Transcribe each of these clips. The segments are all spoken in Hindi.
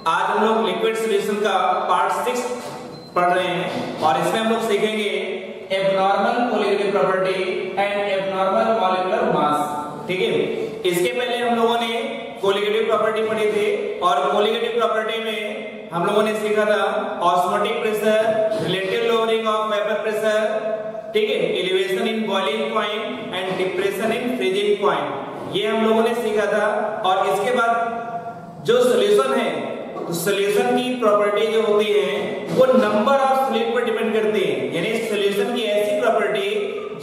आज हम लोग लिक्विड सॉल्यूशन का पार्ट 6 पढ़ रहे हैं और इसमें हम लोग सीखेंगे abnormal colligative property and abnormal molecular mass. ठीक है, इसके पहले हम लोगों ने कोलिगेटिव प्रॉपर्टी पढ़ी थी और कोलिगेटिव प्रॉपर्टी में हम लोगों ने सीखा था osmotic pressure, relative lowering of vapour pressure, ठीक है, elevation in boiling point and depression in freezing point, ये हम लोगों ने सीखा था। और इसके बाद जो सॉल्यूशन है, तो सॉल्यूशन की प्रॉपर्टी जो होती है वो नंबर ऑफ सॉल्यूट पर डिपेंड करती है, यानी सॉल्यूशन की ऐसी प्रॉपर्टी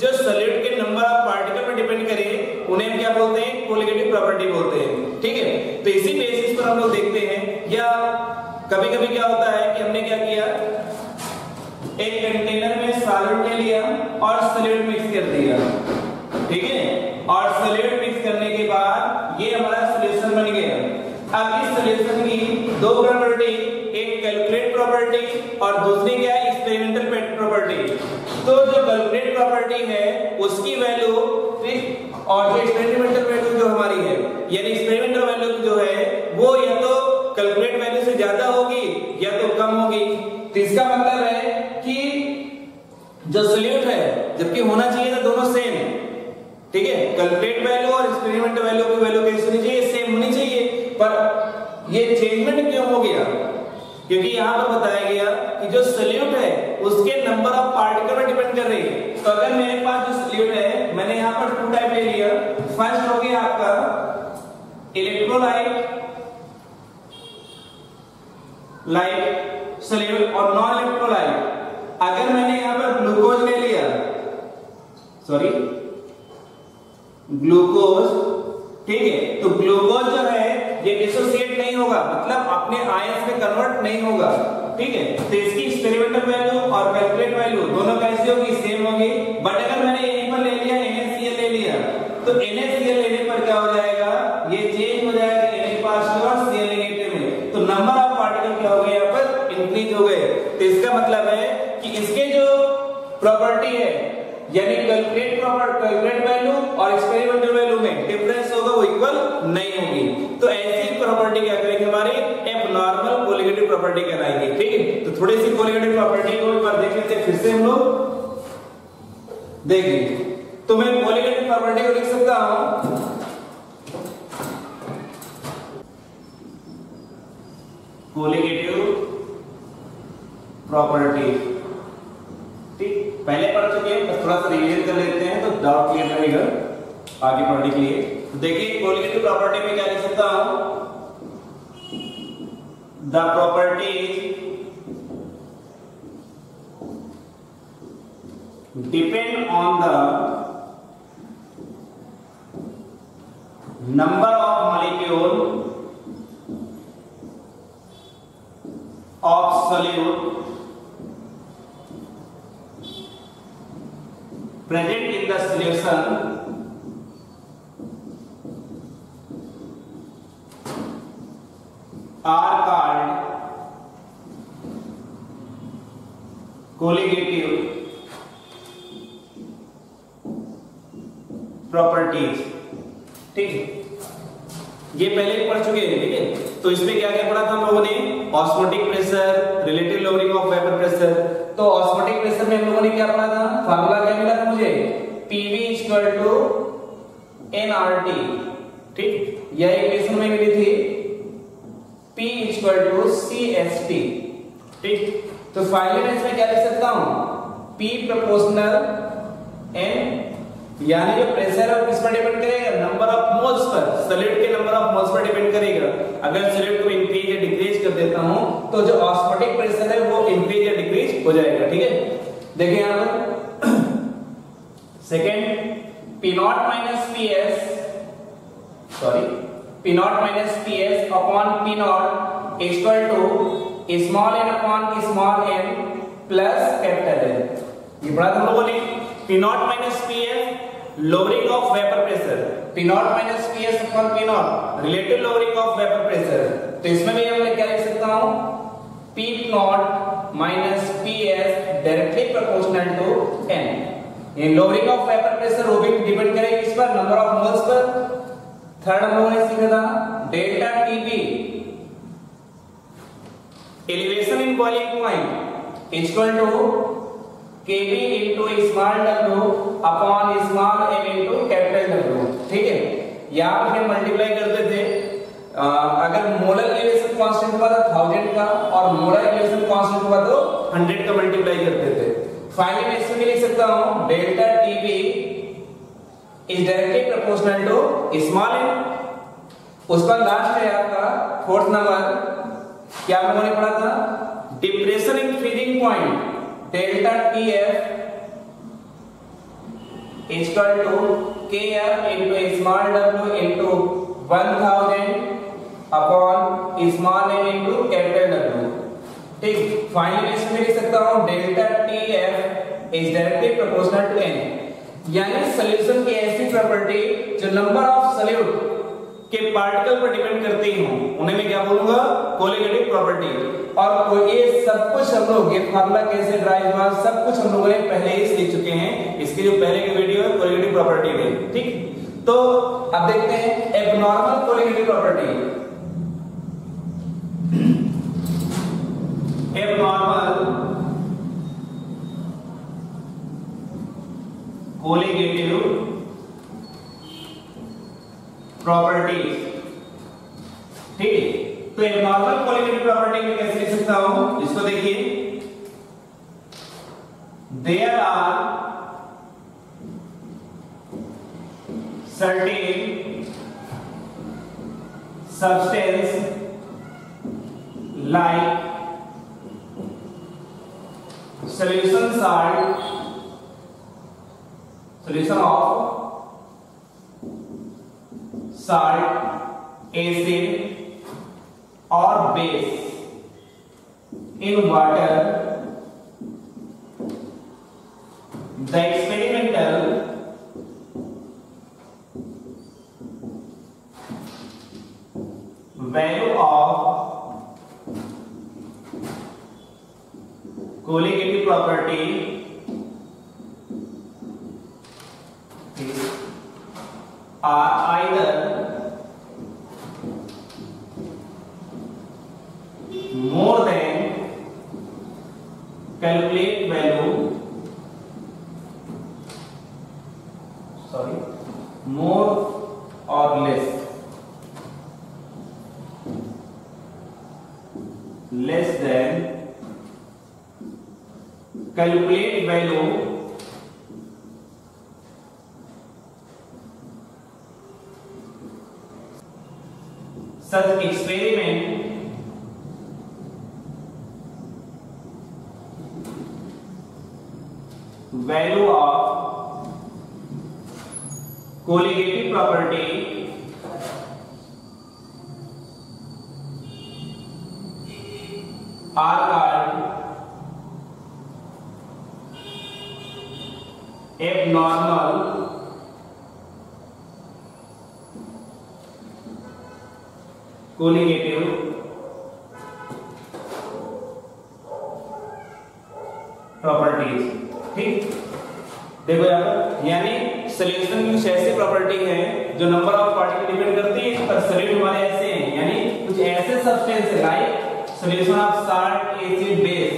जो सॉल्यूट के नंबर ऑफ पार्टिकल पर डिपेंड करे उन्हें हम क्या बोलते हैं, कोलिगेटिव प्रॉपर्टी बोलते हैं। ठीक है, तो इसी बेसिस पर हम लोग देखते हैं, या कभी-कभी क्या होता है कि हमने क्या किया, एक कंटेनर में सॉल्यूट ले लिया और सॉल्यूट मिक्स कर दिया, ठीक है, और सॉल्यूट मिक्स करने के बाद ये हमारा सॉल्यूशन बन गया। अब इस सॉल्यूशन की दो प्रॉपर्टी, एक कैलकुलेट प्रॉपर्टी और दूसरी क्या है, एक्सपेरिमेंटल प्रॉपर्टी। तो जो कैलकुलेट प्रॉपर्टी है उसकी वैल्यू और जो एक्सपेरिमेंटल वैल्यू जो हमारी है, यानी एक्सपेरिमेंटल वैल्यू जो है वो या तो कैलकुलेट वैल्यू से ज्यादा होगी या तो कम होगी। तो इसका मतलब है कि जो सॉल्यूट है, जबकि होना चाहिए था दोनों सेम, ठीक है, कैलकुलेट वैल्यू और एक्सपेरिमेंटल वैल्यू की वैल्यू कैसी होनी चाहिए, सेम होनी चाहिए, पर ये चेंजमेंट क्यों हो गया, क्योंकि यहां पर बताया गया कि जो सॉल्यूट है उसके नंबर ऑफ पार्टिकल पर डिपेंड कर रही है। तो अगर मेरे पास जो सॉल्यूट है, मैंने यहां पर टू टाइप ले लिया, फर्स्ट हो गया आपका इलेक्ट्रोलाइट लाइट सॉल्यूट और नॉन इलेक्ट्रोलाइट। अगर मैंने यहां पर ग्लूकोज ले लिया, सॉरी ग्लूकोज, ठीक है, तो ग्लूकोज जो है ये डिसोसिएट नहीं होगा, मतलब अपने आयंस में कन्वर्ट नहीं होगा, ठीक है। तो इसकी एक्सपेरिमेंटल वैल्यू और कैलकुलेट वैल्यू दोनों कैसी होगी, सेम होगी। बट अगर मैंने यहीं पर ले लिया NaCl ले लिया, तो NaCl लेने पर क्या हो जाएगा, ये चेंज हो जाएगा Na पॉजिटिव और Cl नेगेटिव में, तो नंबर ऑफ पार्टिकल क्या हो गए, यहाँ पर इंक्रीज हो गए। तो इसका मतलब है कि इसके जो प्रॉपर्टी है, यानी कैलकुलेट वैल्यू और एक्सपेरिमेंटल वैल्यू में डिफरेंस होगा, वो इक्वल नहीं होगी। तो ऐसी प्रॉपर्टी क्या करेंगे, हमारी एबनॉर्मल कोलिगेटिव प्रॉपर्टी कहलाएगी। ठीक है, तो थोड़ी सी कोलिगेटिव प्रॉपर्टी को एक बार देख लेते हैं, फिर से हम लोग देखेंगे। तो मैं कोलिगेटिव प्रॉपर्टी को लिख सकता हूं, कोलिगेटिव प्रॉपर्टी, ठीक, पहले पढ़ चुके हैं, बस थोड़ा सा रिवीजन कर लेते हैं तो डाउट क्लियर रहेगा आगे पढ़ने के लिए। तो देखिए कोलिगेटिव प्रॉपर्टी में क्या लिख सकता हूं, the properties depend on the number of molecule of solute present in the solution are called colligative properties। ठीक है, ये पहले पढ़ चुके हैं, ठीक है। तो इसमें क्या क्या पढ़ा था हम लोगों ने, osmotic pressure, relative lowering of vapour pressure. तो ऑस्मोटिक प्रेशर में हम लोगों ने क्या पढ़ा था, फार्मूला क्या मिला था मुझे, PV = nRT, ठीक, यह इक्वेशन में मिली थी, P = CST, ठीक। तो फाइनली मैं इसमें क्या लिख सकता हूं, P प्रोपोर्शनल n, यानी जो प्रेशर है किस पर डिपेंड करेगा, नंबर ऑफ मोल्स पर, सॉल्यूट के नंबर ऑफ मोल्स पर डिपेंड करेगा। अगर सॉल्यूट को इंक्रीज या डिक्रीज कर देता हूं तो जो ऑस्मोटिक प्रेशर है वो इंक्रीज या डिक्रीज हो जाएगा। ठीक है, देखिए यहां पर second P0 - PS, sorry P0 - PS upon P0 equal to small n upon small n plus capital N। ये पढ़ा था हम लोगों ने, P0 - PS lowering of vapor pressure, P0 - PS upon P0 relative lowering of vapor pressure। तो इसमें भी हम क्या लिख सकता हूं, P0 - PS directly proportional to n। ये lowering of vapor pressure वो भी डिपेंड करेगी किस पर, नंबर ऑफ मोल्स पर। थर्ड हम लोगों ने सीखा था delta TB elevation in boiling point equal to Kb into small w upon small m into capital W। ठीक है, यहाँ पे मल्टीप्लाई करते थे, अगर मोलर एलिवेशन कांस्टेंट हुआ था 1000 का और मोलर एलिवेशन कांस्टेंट हुआ तो 100 का मल्टीप्लाई करते थे। फाइनली मैं इसमें लिख सकता हूं delta Tb is directly proportional to small m। उसका लास्ट है आपका फोर्थ नंबर, क्या हम लोगों ने पढ़ा था, depression in freezing point delta Tf equal to Kf into small w into 1000 upon small m into capital W। ठीक, फाइनली इसमें लिख सकता हूं delta Tf is directly proportional to n। यानी सॉल्यूशन की ऐसी प्रॉपर्टी जो नंबर ऑफ सॉल्यूट के पार्टिकल पर डिपेंड करती हूं उन्हें मैं क्या बोलूंगा, कोलिगेटिव प्रॉपर्टी। और ये सब कुछ हम लोग, ये फार्मूला कैसे ड्राइव हुआ सब कुछ हम लोगों ने पहले ही सीख चुके हैं, इसकी जो पहले की वीडियो है कोलिगेटिव प्रॉपर्टी में। ठीक, तो अब देखते हैं abnormal colligative property. Abnormal colligative properties. ठीक है, तो एबनॉर्मल कोलिगेटिव प्रॉपर्टी में कैसे लिख सकता हूं, इसको देखिए, there are certain substance like solution salt, solution of salt, acid or base in water. The experimental value of colligative property are either more than calculate value, more or less than calculate value such experiment value of colligative property are called abnormal colligative properties. ठीक, देखो यहाँ यानी सॉल्यूशन की कुछ ऐसी प्रॉपर्टी है जो नंबर ऑफ पार्टिकल डिपेंड करती है, पर सॉल्यूट हमारे ऐसे हैं, यानी कुछ ऐसे सब्सटेंस है like solution of salt, acid, base,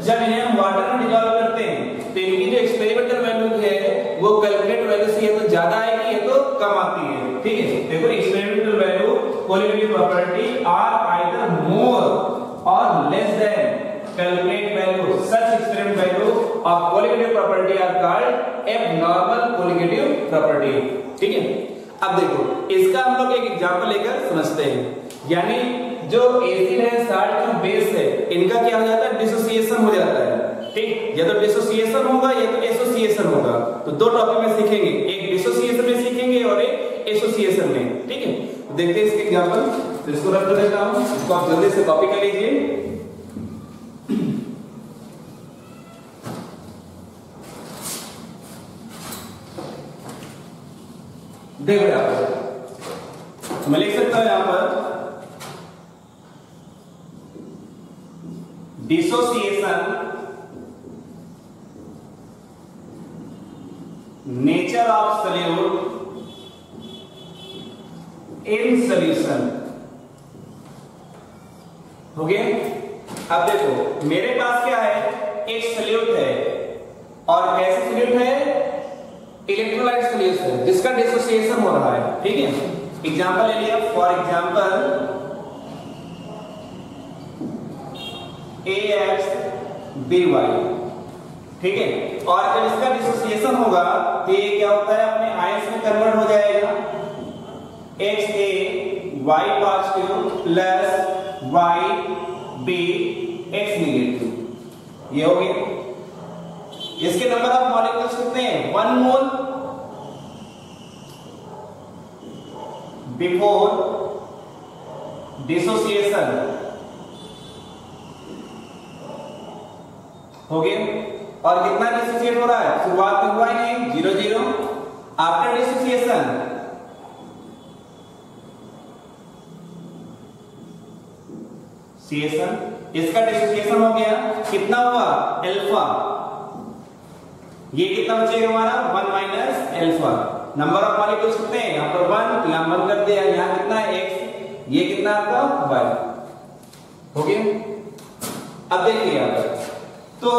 जब इन्हें हम वाटर में डिसॉल्व करते हैं तो इनकी जो एक्सपेरिमेंटल वैल्यू है वो कैलकुलेट वैल्यू से ये तो ज्यादा आएगी, ये तो कम आती है। ठीक है, देखो experimental value colligative property are either more और less than calculate value, such experiment value of colligative property are called abnormal colligative property। ठीक है, अब देखो इसका हम लोग एक एग्जांपल लेकर समझते हैं, यानी जो एसिड है, साल्ट और बेस है, इनका क्या हो जाता है, डिसोसिएशन हो जाता है। ठीक, या तो डिसोसिएशन होगा या तो एसोसिएशन होगा, तो दो टॉपिक में सीखेंगे, एक डिसोसिएशन में सीखेंगे और एक एसोसिएशन में। ठीक है, तो देखते हैं इसके एग्जांपल, तो इसको रख देता हूं, इसको आप जल्दी से कॉपी कर लीजिए। देखो यहां पर मैं लिख सकता हूं, यहां पर dissociation nature of solute in solution हो गया। अब देखो मेरे पास क्या है, एक सॉल्यूट है और कैसे सॉल्यूट है, इलेक्ट्रोलाइट सॉल्यूशन जिसका डिसोसिएशन हो रहा है, ठीक है। एग्जांपल ले लिया, फॉर एग्जांपल AXBY, ठीक है। और जब इसका डिसोसिएशन होगा तो ये क्या होता है, अपने आयंस में कन्वर्ट हो जाएगा, XaY positive plus YB X negative, ये हो गया। इसके नंबर ऑफ मॉलिक्यूल्स कितने हैं, 1 मोल बिफोर डिसोसिएशन हो गया। और कितना डिसोसिएट हो रहा है, शुरुआत में हुआ ही नहीं, 0 0। आफ्टर डिसोसिएशन इसका डिसोसिएशन हो गया, कितना हुआ, अल्फा। ये कितना बचेगा हमारा, 1 minus alpha. Number of molecules कितने हैं, यहां पर 1, यहां 1 कर दिया, यहां कितना है x, ये कितना आपका y हो गया। अब देखिए यहां पर तो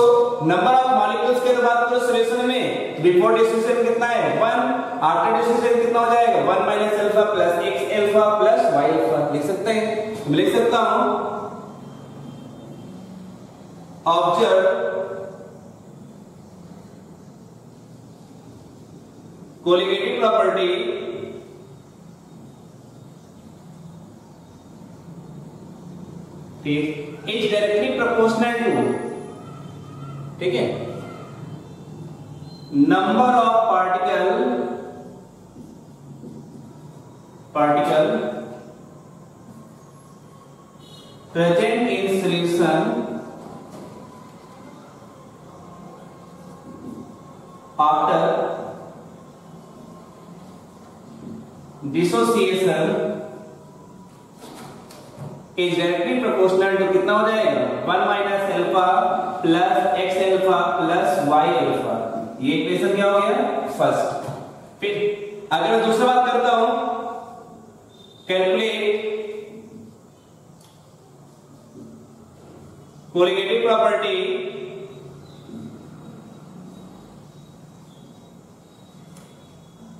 नंबर ऑफ मॉलिक्यूल्स के बाद तो सॉल्यूशन में बिफोर डिसोसिएशन कितना है, 1। आफ्टर डिसोसिएशन कितना हो जाएगा, 1 minus alpha plus x alpha plus y alpha. लिख सकते हैं, मैं लिख सकता हूं observe colligative property is directly proportional to, ठीक है, number of particle present in solution after dissociation is directly proportional to, कितना हो जाएगा, 1 minus alpha plus x alpha plus y alpha. ये इक्वेशन क्या हो गया, फर्स्ट। फिर अगर मैं दूसरा बात करता हूं, calculate colligative property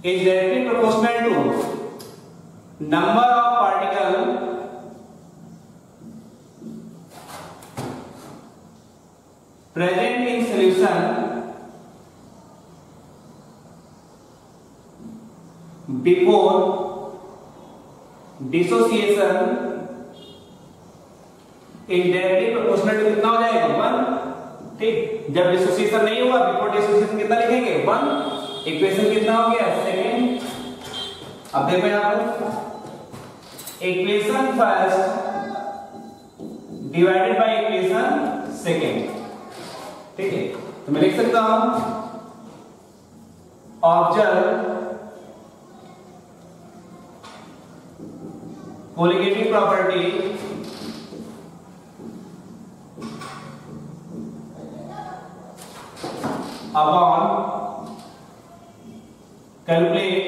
is directly proportional to number of particle present in solution before dissociation is directly proportional to, कितना हो जाएगा, 1, ठीक। जब डिसोसिएशन नहीं हुआ, बिफोर डिसोसिएशन कितना लिखेंगे, 1। इक्वेशन कितना हो गया, सेकेंड। अब देखो यहां पर equation first divided by equation second, ठीक है। तो मैं लिख सकता हूं observe colligative property upon calculate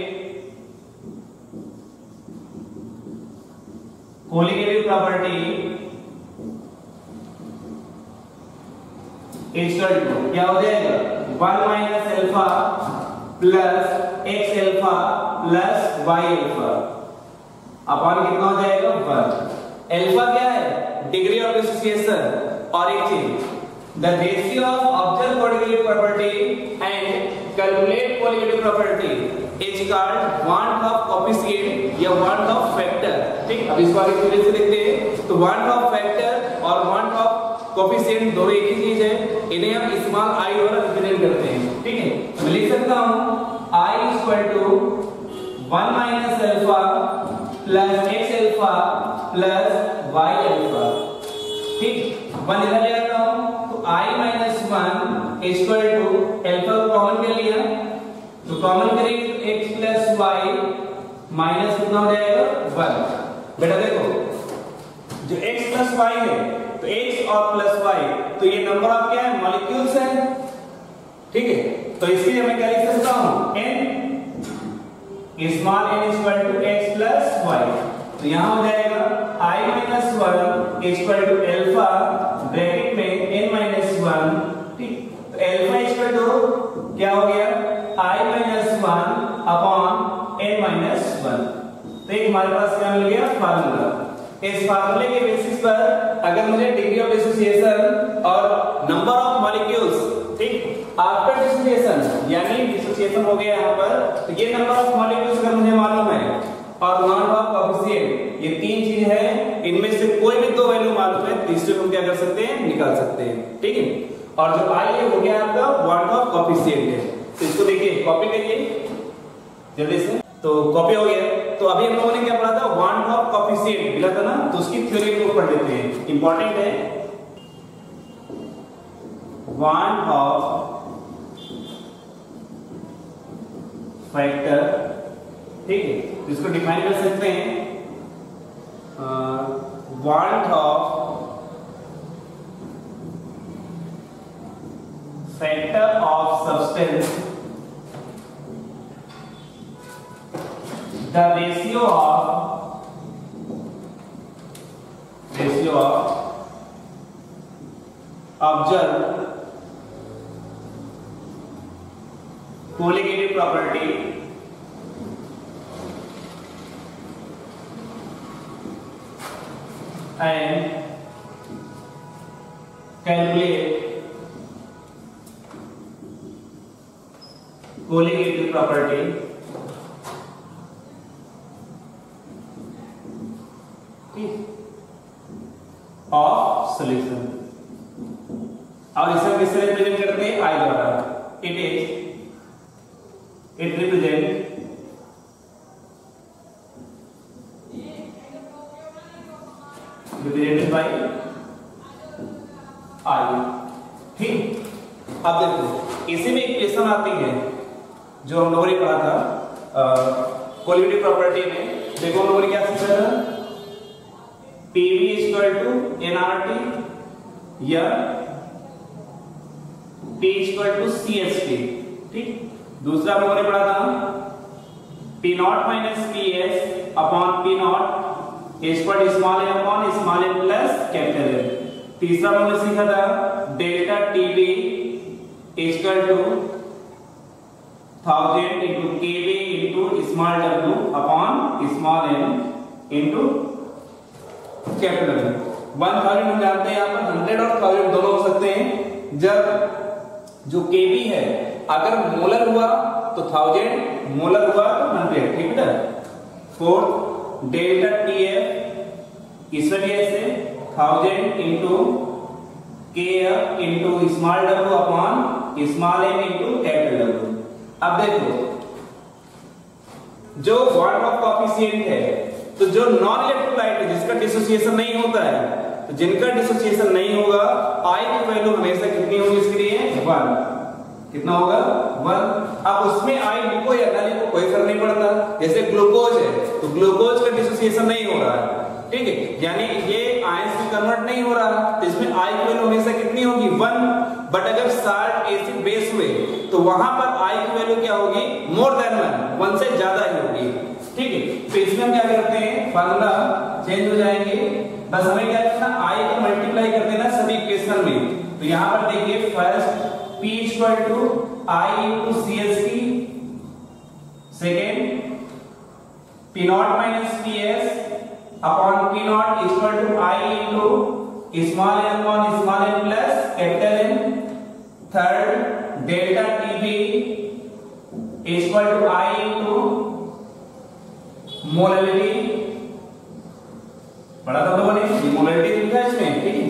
colligative property equal to, क्या हो जाएगा, 1 minus alpha plus x alpha plus y alpha upon कितना हो जाएगा, 1। अल्फा क्या है, डिग्री ऑफ डिसोसिएशन, और एक चीज the ratio of observe colligative property and calculate colligative property is called want Hoff coefficient या वांट ऑफ फैक्टर, ठीक। अब इसको आगे फिर से देखते हैं। तो वांट ऑफ फैक्टर और वांट ऑफ कोएफिशिएंट दोनों एक ही चीज है, इन्हें हम स्मॉल i द्वारा रिप्रेजेंट करते हैं, ठीक है। मैं लिख सकता हूं i equal to 1 minus alpha plus x alpha plus y alpha, ठीक। 1 इधर ले आता हूं तो i minus 1 equal to alpha को कॉमन कर लिया, तो कॉमन करेंगे तो x प्लस y माइनस कितना हो जाएगा, 1। बेटा देखो जो x प्लस y है, तो x और प्लस y, तो ये नंबर ऑफ क्या है, मॉलिक्यूल्स है, ठीक है। तो इसके लिए मैं क्या लिख सकता हूं, n small n equal to x plus y। तो यहाँ हो जाएगा I minus 1 equal to alpha bracket में n minus 1, ठीक। तो अल्फा इक्वल टू क्या हो गया I minus 1 upon n minus 1। तो एक हमारे पास क्या मिल गया फार्मूला। इस फार्मूले के बेसिस पर अगर मुझे डिग्री ऑफ डिसोसिएशन और नंबर ऑफ मॉलिक्यूल्स, ठीक, आफ्टर डिसोसिएशन यानी डिसोसिएशन हो गया यहाँ पर, तो ये नंबर ऑफ मॉलिक्यूल्स अगर मुझे मालूम है और नंबर ऑफ कोएफिशिएंट, ये तीन चीज है, इनमें से कोई भी दो वैल्यू मालूम है, तीसरे हम क्या कर सकते हैं निकाल सकते हैं, ठीक है। और जो आई है हो गया आपका बॉन्ड ऑफ कोएफिशिएंट है। तो इसको देखिए कॉपी करिए जल्दी से। तो कॉपी हो गया। तो अभी हम लोगों ने क्या पढ़ा था बॉन्ड ऑफ कोएफिशिएंट मिला था ना, तो उसकी थ्योरी को पढ़ लेते हैं, इंपॉर्टेंट है। बॉन्ड ऑफ फैक्टर, ठीक है, इसको डिफाइन कर सकते हैं bond of factor of substance, the ratio of observed colligative property and calculate colligative property of solution. और इसे हम किससे रिप्रेजेंट करते हैं आई द्वारा। इट रिप्रेजेंट रिप्रेजेंटेड बाय आई, ठीक। अब देखो इसी में इक्वेशन आती है जो हम लोगों ने पढ़ा था कोलिगेटिव प्रॉपर्टी में। देखो हम लोगों ने क्या सीखा था, PV इक्वल टू nRT या T इक्वल टू CST, ठीक। दूसरा हम लोगों ने पढ़ा था P not minus PS upon P not equal to small n upon small n plus capital N। तीसरा हम लोगों ने सीखा था delta TB equal to 1000 into KB into small w upon small n into capital. 1000 हम जानते हैं यहाँ पर 100 और 1000 दोनों हो सकते हैं। जब जो केबी है अगर मोलर हुआ तो 1000, मोलर हुआ तो 100, ठीक है। फोर्थ डेल्टा टीएफ इस वजह से 1000 into KF into small W upon small M into capital W. अब देखो जो बॉन्ड ऑफ कोएफिशिएंट है, तो जो नॉन इलेक्ट्रोलाइट है जिसका डिसोसिएशन नहीं होता है, तो जिनका डिसोसिएशन नहीं होगा आई की वैल्यू हमेशा कितनी होगी इसके लिए 1। कितना होगा 1। अब उसमें आई लिखो या ना लिखो कोई फर्क नहीं पड़ता। जैसे ग्लूकोज है तो ग्लूकोज का डिसोसिएशन नहीं हो रहा है, ठीक है, यानी ये आयंस में कन्वर्ट नहीं हो रहा, तो इसमें आई की वैल्यू हमेशा कितनी होगी 1। बट अगर साल्ट एसिड बेस हुए तो वहां पर आई की वैल्यू क्या होगी मोर देन 1 से ज्यादा ही होगी, ठीक है। तो इसमें हम क्या करते हैं फार्मूला चेंज हो जाएंगे, बस हमें क्या करना आई को मल्टीप्लाई कर देना सभी इक्वेशन में। तो यहां पर देखिए first P equal to I into CST, second P not minus PS upon P not equal to I into small n upon small n plus capital N, third delta TB equal to I into molality, पढ़ा था लोगों ने मोलैलिटी लिखा है इसमें, ठीक है।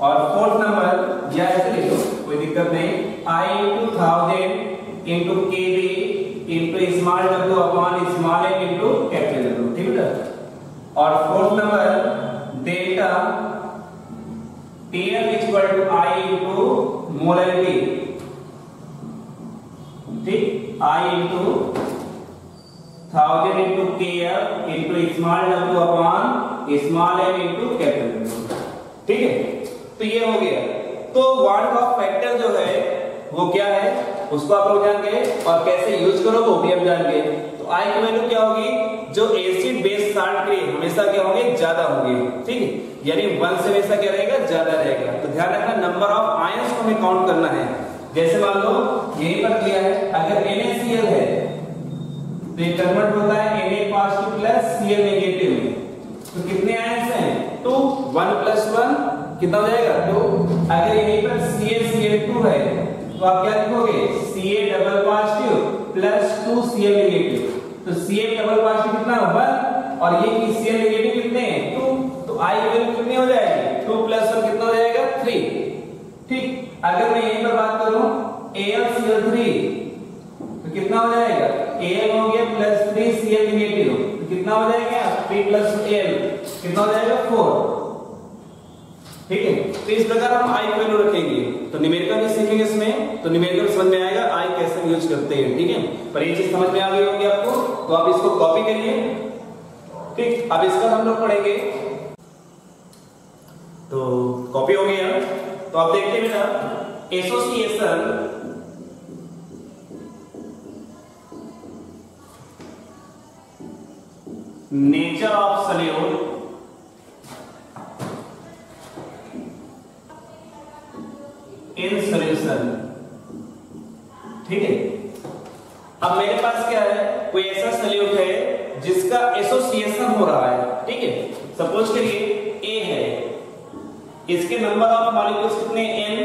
और फोर्थ नंबर या ऐसे लिखो कोई दिक्कत नहीं, I into 1000 into KB into small w upon small m into capital W, ठीक है। और fourth number delta TF equal to I into molality, ठीक, I into 1000 into KF into small w upon small m into capital W, ठीक है। तो ये हो गया। तो बॉन्ड ऑफ फैक्टर जो है वो क्या है उसको आप लोग जान गए और कैसे यूज करो वो भी हम जान गए। तो आई की वैल्यू क्या होगी, जो एसिड बेस साल्ट के हमेशा क्या होंगे, ज्यादा होंगे, ठीक है, यानी 1 से हमेशा क्या रहेगा, ज्यादा रहेगा। तो ध्यान रखना नंबर ऑफ आयंस को हमें काउंट करना है। जैसे मान लो यहीं पर दिया है, अगर NaCl है तो ये कन्वर्ट होता है Na positive plus Cl negative, तो कितने आयंस हैं, 2, 1 + 1 कितना हो जाएगा, 2। अगर यहीं पर CaCl2 है तो आप क्या लिखोगे, Ca double positive plus 2 Cl negative, तो Cl डबल पॉजिटिव कितना, 1, और ये की Cl नेगेटिव कितने हैं, 2, तो I की वैल्यू कितनी हो जाएगी, 2 + 1 कितना हो जाएगा, 3, ठीक। अगर मैं यहीं पर बात करूं AlCl3 तो कितना हो जाएगा, Al हो गया प्लस 3 Cl नेगेटिव, तो कितना हो जाएगा, 3 + Al कितना हो जाएगा, 4, ठीक है। तो इस प्रकार हम I की वैल्यू रखेंगे। तो न्यूमेरिकल भी सीखेंगे इसमें, तो न्यूमेरिकल समझ में आएगा I कैसे यूज करते हैं, ठीक है। पर ये चीज समझ में आ गई होगी आपको, तो आप इसको कॉपी करिए, ठीक। अब इसका हम लोग पढ़ेंगे, तो कॉपी हो गया। तो आप देखते हैं बेटा, association nature of solute in solution, ठीक है। अब मेरे पास क्या है, कोई ऐसा सॉल्यूट है जिसका एसोसिएशन हो रहा है, ठीक है। सपोज करिए A है, इसके नंबर ऑफ मॉलिक्यूल्स कितने, n,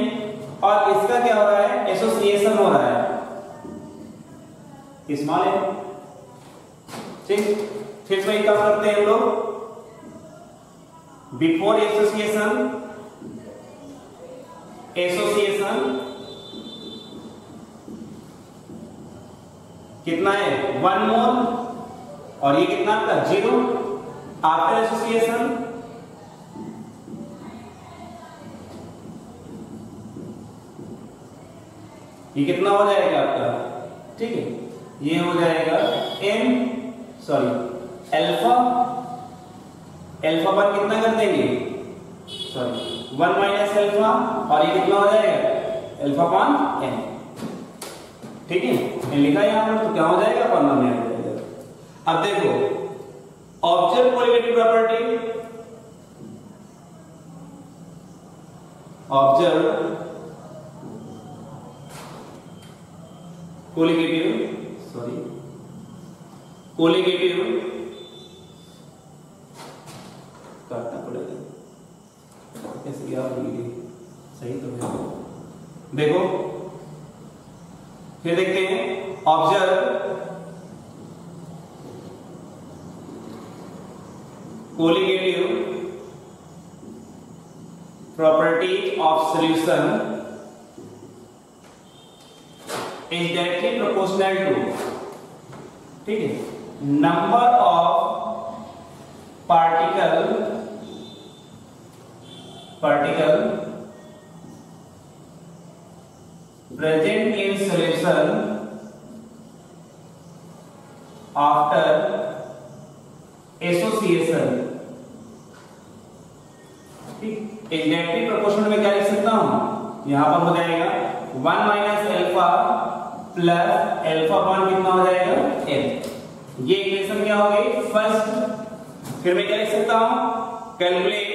और इसका क्या हो रहा है, एसोसिएशन हो रहा है स्मॉल n, ठीक। फिर वही काम करते हैं हम लोग, बिफोर एसोसिएशन कितना है, 1 मोल, और ये कितना आपका 0। आफ्टर एसोसिएशन ये कितना हो जाएगा आपका, ठीक है, ये हो जाएगा अल्फा 1 कितना कर देंगे, 1 माइनस अल्फा, और ये कितना हो जाएगा, अल्फा/n, ठीक है। ये लिखा है यहां पर, तो क्या हो जाएगा, पॉलिनोमियल हो जाएगा। अब देखो observe colligative property, observe colligative काटना पड़ेगा, कैसे क्या होगी, सही तो है। देखो फिर देखते हैं, observe colligative property of solution is directly proportional to, ठीक है, number of particle present in solution after association, ठीक। एग्जैक्टली प्रोपोर्शनल में क्या लिख सकता हूं, यहां पर हो जाएगा 1 माइनस अल्फा प्लस अल्फा/, कितना हो जाएगा, n। ये इक्वेशन क्या हो गई, फर्स्ट। फिर मैं क्या लिख सकता हूं, calculate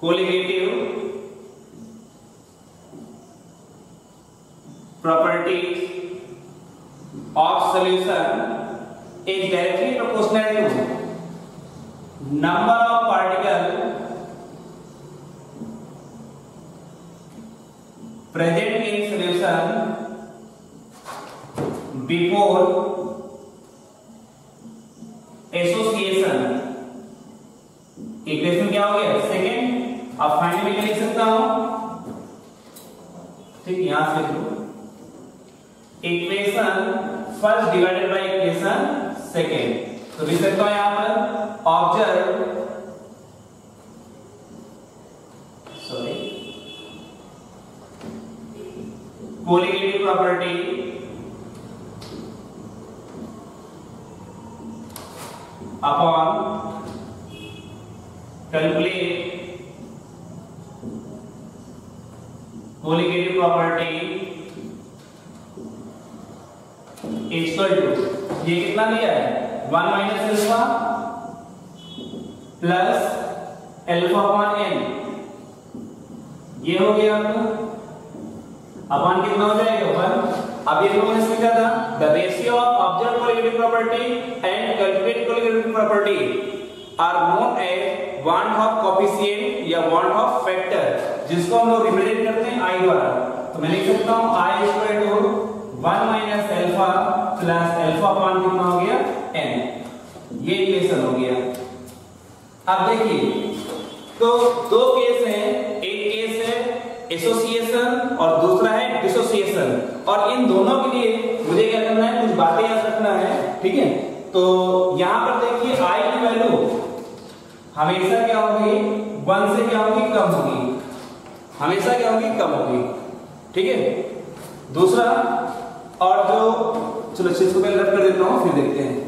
colligative properties of solution is directly proportional to number of particles present in solution before association। Equation क्या हो गया, सेकेंड। अब फाइनली मैं लिख सकता हूं, ठीक, यहां से लिख लो, equation first divided by equation second. तो लिख सकता हूं यहां पर observe colligative property upon calculate colligative property equal to ये कितना दिया है 1 minus alpha plus alpha upon n, ये हो गया आपका अपॉन कितना हो जाएगा 1। अब ये लोगों ने लिखा था the ratio of observe colligative property and calculate colligative property are known as van't Hoff coefficient या वांट ऑफ फैक्टर, जिसको हम लोग रिप्रेजेंट करते हैं i द्वारा। तो मैं लिख सकता हूं i equal to 1 minus alpha plus alpha upon कितना हो गया n, ये इक्वेशन हो गया। अब देखिए तो दो केस हैं, एक केस है एसोसिएशन और दूसरा है डिसोसिएशन, और इन दोनों के लिए मुझे क्या करना है, कुछ बातें याद रखना है, ठीक है। तो यहां पर देखिए i की वैल्यू हमेशा क्या होगी 1 से क्या होगी कम होगी, हमेशा क्या होगी कम होगी, ठीक है। दूसरा और जो चलो चीज को पहले रख कर देता हूं फिर देखते हैं।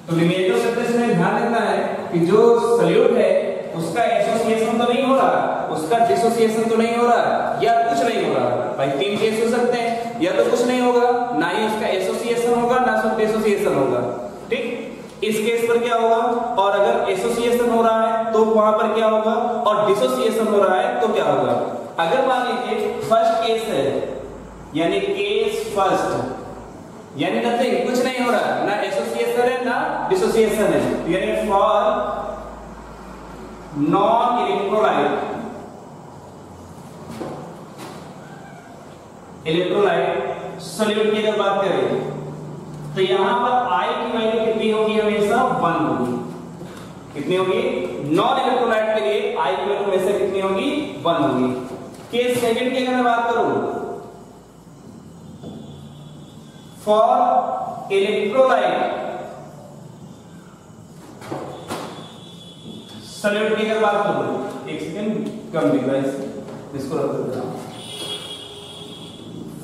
तो न्यूमेरिकल सेपरेशन में ध्यान रखना है कि जो सॉल्यूट है उसका एसोसिएशन तो नहीं हो रहा, उसका डिसोसिएशन तो नहीं हो रहा, या कुछ नहीं हो रहा। भाई तीन केस हो सकते हैं, या तो कुछ नहीं होगा, ना ही उसका एसोसिएशन होगा, ना उसका डिसोसिएशन होगा, ठीक। इस केस पर क्या होगा, और अगर एसोसिएशन हो रहा है तो वहां पर क्या होगा, और डिसोसिएशन हो रहा है तो क्या होगा। अगर मान लीजिए फर्स्ट केस है, यानी केस फर्स्ट, यानी नथिंग, कुछ नहीं हो रहा, ना एसोसिएशन है ना डिसोसिएशन है, यानी for non electrolyte, electrolyte solute की अगर बात करें तो यहां पर I की वैल्यू कितनी होगी, हमेशा 1 होगी। कितनी होगी, नॉन इलेक्ट्रोलाइट के लिए I की वैल्यू हमेशा कितनी होगी 1 होगी। केस सेकंड की अगर मैं बात करूं, फॉर इलेक्ट्रोलाइट सॉल्यूट की अगर बात करूं, एक सेकंड कम दिख रहा है, इसको रख देता हूं।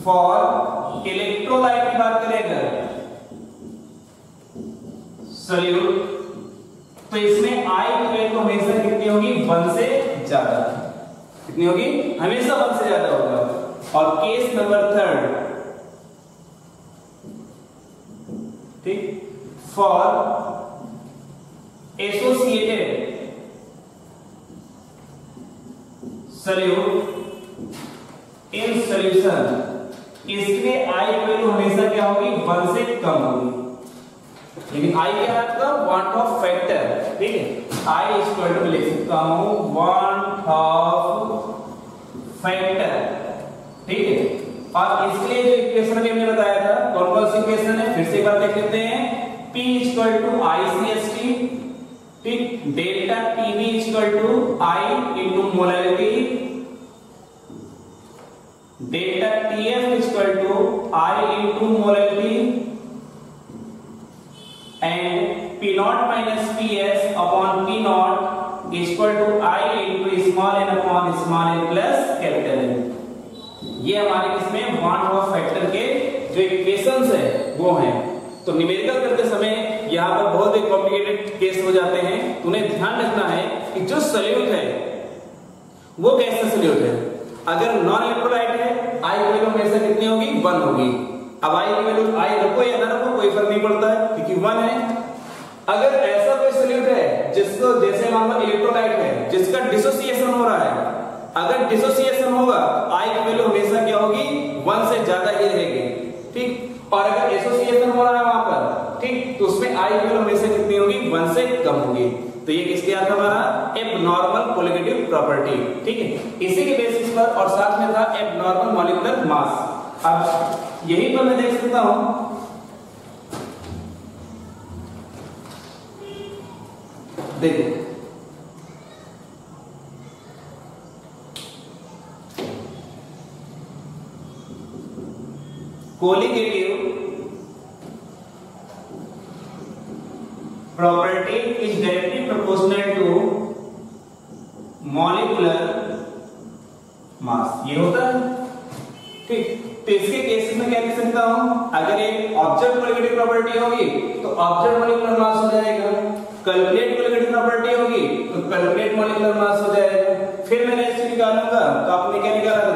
फॉर इलेक्ट्रोलाइट की बात करें अगर सॉल्यूट, तो इसमें I की वैल्यू हमेशा कितनी होगी 1 से ज्यादा, कितनी होगी, हमेशा 1 से ज्यादा होगा। और केस नंबर थर्ड, ठीक, for associated solute in solution, इसमें I की वैल्यू हमेशा क्या होगी 1 से कम होगी, यानी I क्या है आपका वांट ऑफ फैक्टर, ठीक है। I इक्वल टू लिख सकता हूं वांट ऑफ फैक्टर, ठीक है। और इसके लिए जो इक्वेशन भी हमने बताया था, कौन कौन सी इक्वेशन है, फिर से एक बार देख लेते हैं। P इक्वल टू ICST, ठीक, delta TB equal to I into molarity, delta TF equal to I into molarity, and P not minus PS upon P not equal to I into small n upon small n plus capital N। ये हमारे इसमें वांट ऑफ फैक्टर के जो इक्वेशंस है वो हैं। तो न्यूमेरिकल करते समय यहाँ पर बहुत ही कॉम्प्लिकेटेड केस हो जाते हैं, उन्हें ध्यान रखना है कि जो सॉल्यूट है वो कैसा सॉल्यूट है। अगर नॉन इलेक्ट्रोलाइट है I की वैल्यू हमेशा कितनी होगी 1 होगी। अब I की वैल्यू I रखो या ना रखो कोई फर्क नहीं पड़ता है, क्योंकि 1 है। अगर ऐसा कोई सॉल्यूट है जिसको, जैसे मान लो इलेक्ट्रोलाइट है जिसका डिसोसिएशन हो रहा है, अगर डिसोसिएशन होगा I की वैल्यू हमेशा क्या होगी 1 से ज्यादा ही रहेगी, ठीक। और अगर एसोसिएशन हो रहा है वहां पर, ठीक, तो उसमें I की वैल्यू हमेशा कितनी होगी 1 से कम होगी। तो ये किसके आता हमारा एबनॉर्मल कोलिगेटिव प्रॉपर्टी, ठीक है। इसी के बेसिस पर और साथ में था एबनॉर्मल मॉलिक्यूलर मास। अब यही पर मैं देख सकता हूं, देखो colligative property is directly proportional to molecular mass, ये होता है, ठीक। तो इसके केस में क्या लिख सकता हूं, अगर एक ऑब्जेक्ट कोलिगेटिव प्रॉपर्टी होगी तो ऑब्जेक्ट मॉलिक्यूलर मास हो जाएगा, कैलकुलेट कोलिगेटिव प्रॉपर्टी होगी तो कैलकुलेट मॉलिक्यूलर मास हो जाएगा। फिर मैं रेशियो निकालूंगा तो आपने क्या निकाला था,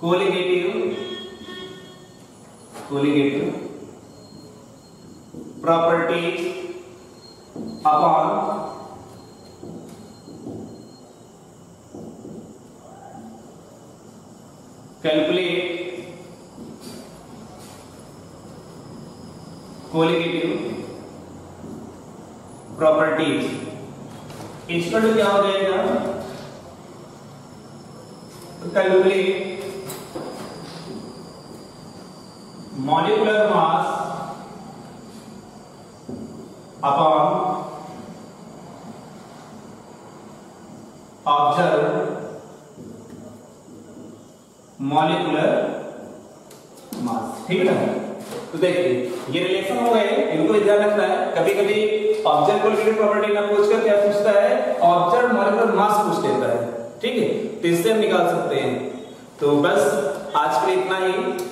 colligative properties upon calculate colligative properties इसका तो क्या हो जाएगा, calculate molecular mass upon observe molecular mass. ठीक है ना। तो देखिए ये रिलेशन हो गए, इनको भी ध्यान रखना है। कभी कभी ऑब्जर्व कोलिगेटिव प्रॉपर्टी ना पूछकर क्या पूछता है, ऑब्जर्व मॉलिक्यूलर मास पूछ लेता है। ठीक है, तो इससे हम निकाल सकते हैं। तो बस आज के लिए इतना ही।